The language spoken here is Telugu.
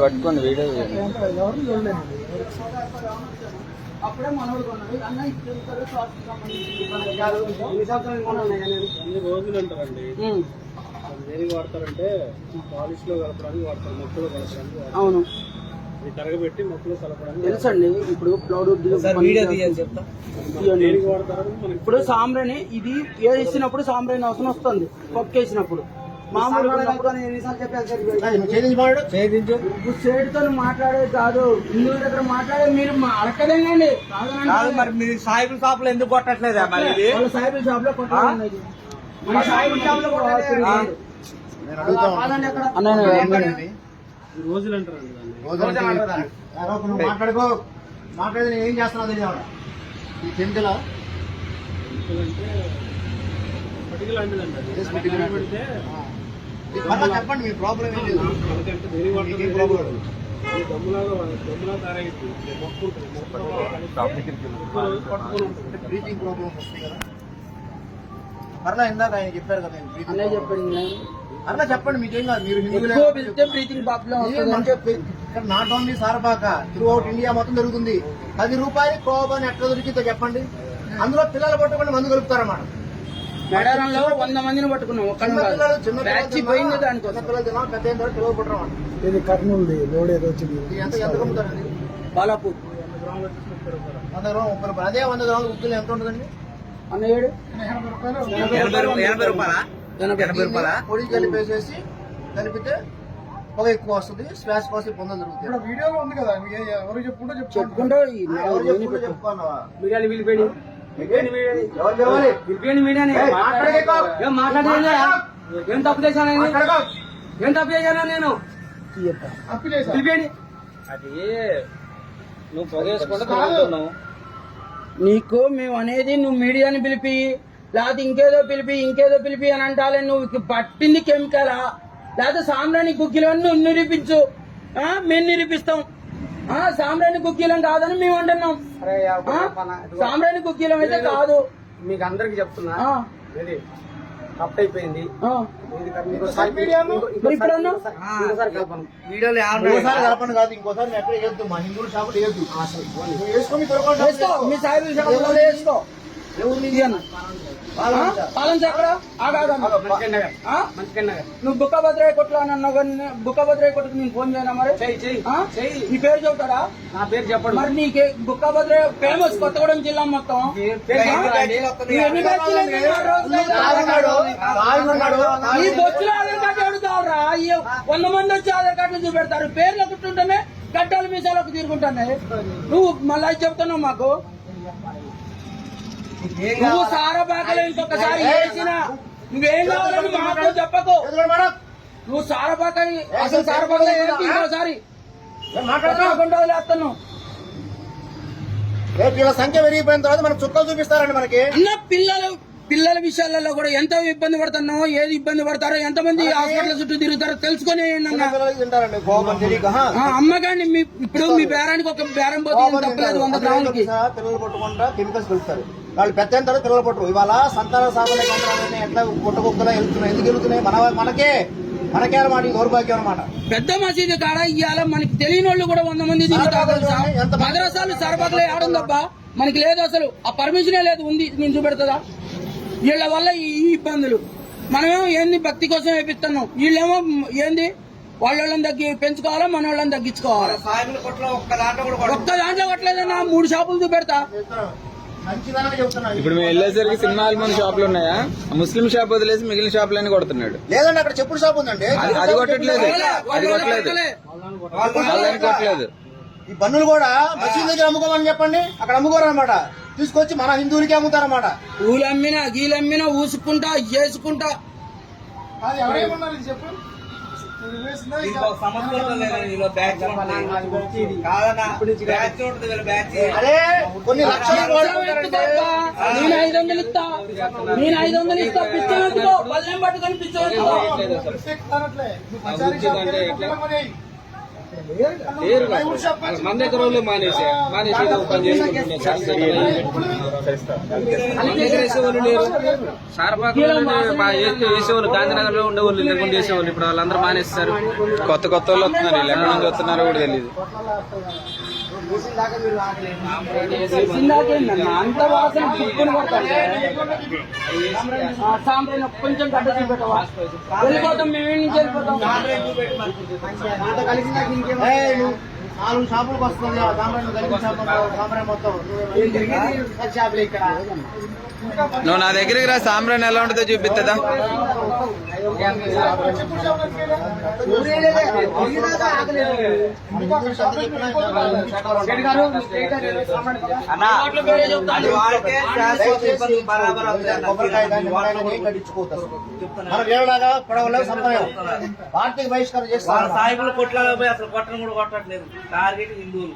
పట్టుకోండి వీడియో ఎవరు చూడలేదండి. అప్పుడే మనోడు కొన్నాడు అన్న ఇన్ని రోజులు అంటారండి. దేనికి వాడతారంటే పాలిష్ లో కలపడానికి వాడతారు, మొక్కలు కలపడానికి. అవును, ఇది తరగబెట్టి మొక్కలు కలపడానికి తెలుసండి. ఇప్పుడు క్లౌడ్ దేనికి వాడతారని మనకి ఇప్పుడు సాంబ్రాణి ఇది వేసినప్పుడు సాంబ్రాణి అవసరం వస్తుంది. పక్కేసినప్పుడు మామూలుగా చేతితో మాట్లాడేది కాదు, హిందువుల దగ్గర మాట్లాడే మీరు అడగదండి. మరి మీరు సాయిబుల్ షాప్ లో ఎందుకు కొట్టట్లేదా? మరి సాయిబుల్ షాప్ లో కొట్టాలి. సాయిబుల్ షాప్ లో రోజులు అంటారండి దాన్ని. మాట్లాడుకో మాట్లాడేది నేను ఏం చేస్తున్నా తెలియదు. ఈ చెంతలా అంటే పటిక లాంటిదండి అది. పెడితే చెప్పండి మీ ప్రాబ్లం ఏం లేదు. మనకంటే దేనికి వాడతారు? దమ్ములా తయారైంది. మొక్క ఉంటుంది, మొక్క పట్టుకుని ఉంటుంది. బ్రీతింగ్ ప్రాబ్లమ్స్ వస్తాయి కదా. మరలా ఇందాక ఆయన చెప్పారు కదా, అనే చెప్పండి. అట్లా చెప్పండి, మీకేం కాదు. మీరు బ్రీతింగ్ ప్రాబ్లం అని చెప్పి ఇక్కడ not only Sarapaka, through out India మొత్తం జరుగుతుంది. 10 రూపాయలు కోబాని ఎట్లా దొరికిందో చెప్పండి. అందులో పిల్లలు పట్టుకుని మందు కలుపుతారన్నమాట. మేడారంలో 100 మందిని పట్టుకున్నాం. పోయింది దానికోసం. పిల్లలు పట్టరమాట. ఇది కర్నూలు లోడ్ ఏదో వచ్చింది. ఎంత కమ్ముతారండి? బాలాపూర్ 100 గ్రాములు 30 రూపాయలు. అదే 100 గ్రాములు ఉప్పులు ఎంత ఉంటుందండి? అన్నయ్యాడు 80 రూపాయల పొడి కలిపేసేసి కలిపితే పొగ ఎక్కువ వస్తుంది, శ్వాస కోసి పొందలు జరుగుతుంది. వీడియోలో ఉంది కదా, ఎవరు చెప్పుకుంటూ చెప్పుకుంటూ చెప్పుకున్నావా? మీడియాని పిలిపేడి మీడియాని మాట్లాడేది. ఏం తప్పు చేశాను, ఏం తప్పు చేశాను నేను? పిలిపేడి. అది నువ్వు పొగేసుకుంటా నీకు మేము అనేది నువ్వు మీడియాని పిలిపి, లేకపోతే ఇంకేదో పిలిపి అని అంటాలే. నువ్వు పట్టింది కెమికలా, లేకపోతే సాంబ్రాణి గుగ్గిలని నువ్వు నిరూపించు. మేము నిరూపిస్తాం. సాంబ్రాణి గుగ్గిలం కాదని మేము అంటున్నాం. సాంబ్రాణి గుగ్గిలం అయితే కాదు. మీకు అందరికి చెప్తున్నా, తప్పు అయిపోయింది. వీడియోలో కలపండి కాదు, ఇంకోసారి ఎక్కడ వేయద్దు. మా హిందువుల షాపులు వేయద్దు. మీ సాయిబుల్ షాపులో వేసుకో. పాలన ఎక్కడ? నువ్వు బుక్కభద్రయ్య కొట్లు అని అన్నావు కానీ బుక్కభద్రయ్య కొట్టుకు నేను ఫోన్ చేయనా? మరి నీ పేరు చెబుతాడా? నా పేరు చెప్పండి. మరి నీకే బుక్కభద్రయ్య ఫేమస్ కొత్తగూడెం జిల్లా మొత్తం. ఎన్ని బ్యాచ్లు ఈ బొచ్చులో ఆధార్ కార్డు అడుగుతావురా? 100 మంది వచ్చి ఆధార్ కార్డులు చూపెడతారు. పేర్లు ఒకటుంటేనే గడ్డలు మీసాలకు తిరుగుంటానే. నువ్వు మళ్ళీ చెప్తున్నావు మాకు. నువ్వు సారపాకలో ఇంకొకసారి వేసినా నువ్వేం కావాలని మాకు చెప్పకు. నువ్వు సారపాక అసలు సారపాకలో వేసి ఇంకోసారి వదిలేస్తాను. వీళ్ళ సంఖ్య పెరిగిపోయిన తర్వాత మనకు చుక్కలు చూపిస్తారండి. మనకి పిల్లల విషయాలలో కూడా ఎంత ఇబ్బంది పడుతున్నావు, ఏది ఇబ్బంది పడతారో, ఎంతమంది హాస్పిటల్ చుట్టూ తిరుగుతారో తెలుసుకుని అమ్మగాండి. ఇప్పుడు మీ బేరానికి ఒక బేరం పోతే తప్పలేదు. 100 గ్రాములకి పిల్లలు పట్టుకుంటా కెమికల్స్ కలుస్తారు. వాళ్ళు పెద్ద తర్వాత పిల్లలు పట్టరు. ఇవాళ సంతాన సాధన కేంద్రాలన్నీ ఎట్లా పుట్టకుక్కలా వెళ్తున్నాయి. ఎందుకు వెళ్తున్నాయి? మనకే అన్నమాట. ఈ దౌర్భాగ్యం అనమాట. పెద్ద మసీదు కాడ ఇవాళ మనకి తెలియని వాళ్ళు కూడా 100 మంది తిరుగుతారు. మద్రసాలు సరబతులు ఆడుందబ్బా, మనకి లేదు అసలు. ఆ పర్మిషనే లేదు. ఉంది, నేను చూపెడతా. వీళ్ళ వల్ల ఈ ఇబ్బందులు. మనమేమో ఏంది భక్తి కోసం వేపిస్తున్నాం, వీళ్ళేమో ఏంది వాళ్ళని పెంచుకోవాలా, మన వాళ్ళని తగ్గించుకోవాలా. ఒక్క దాంట్లో కొట్టలేదన్నా 3 షాపులు చూపెడతా. ఇప్పుడు మేము వెళ్ళేసరికి సినిమాలు మన షాపులు ఉన్నాయా? ముస్లిం షాప్ వదిలేసి మిగిలిన షాపులన్నీ కొడుతున్నాడు. లేదండి, అక్కడ చెప్పుడు షాప్ ఉందండి. అది కొట్టట్లేదు. ఈ బన్నులు కూడా మసీదు దగ్గర అమ్ముకోమని చెప్పండి. అక్కడ అమ్ముకోరు అనమాట. తీసుకొచ్చి మన హిందువులకి అమ్ముతారన్నమాట. ఊలమ్మినా గీలమ్మినా ఊసుకుంటా చేసుకుంటా. చెప్పు. కొన్ని లక్షలు నేను 500 ఇస్తా, నేను 500 ఇస్తా. పిచ్చో పల్లెం పట్టుకొని పిచ్చో లేరు కదా. మన దగ్గర వాళ్ళు మానేసి ఏదో ఒక పని చేసుకుంటున్నారు సార్. మన దగ్గర వేసేవాళ్ళు లేరు. వేసేవాళ్ళు గాంధీనగర్ లో ఉండేవాళ్ళు లేకుండా వేసేవాళ్ళు. ఇప్పుడు వాళ్ళందరూ మానేస్తారు. కొత్త వాళ్ళు వస్తున్నారు, వీళ్ళు ఎక్కడి నుంచి వస్తున్నారో కూడా తెలియదు. చేసిందాకేందన్న అంత వాసన పుట్టుకుని కొడతాను సాంబ్రాన్ కొంచెం గడ్డ చూపెట్టవా వెళ్ళిపోతాం మేము నుంచి వెళ్ళిపోతాం ఏయ్, నువ్వు 4 షాపులకు వస్తుంది సాంబ్రాన్ కలిపి సాంబ్రాన్ మొత్తం షాపులు ఇక్కడ నువ్వు నా దగ్గరికి రా, సాంబ్రాన్ ఎలా ఉంటుందో చూపిస్తుందా? మన వేరులాగా పడవలో సంప్రదాయం ఆర్థిక బహిష్కరణ చేస్తారు. సాయిబులు కొట్లాగా పోయి అసలు కొట్టను కూడా కొట్టట్లేదు. టార్గెట్ హిందువులు.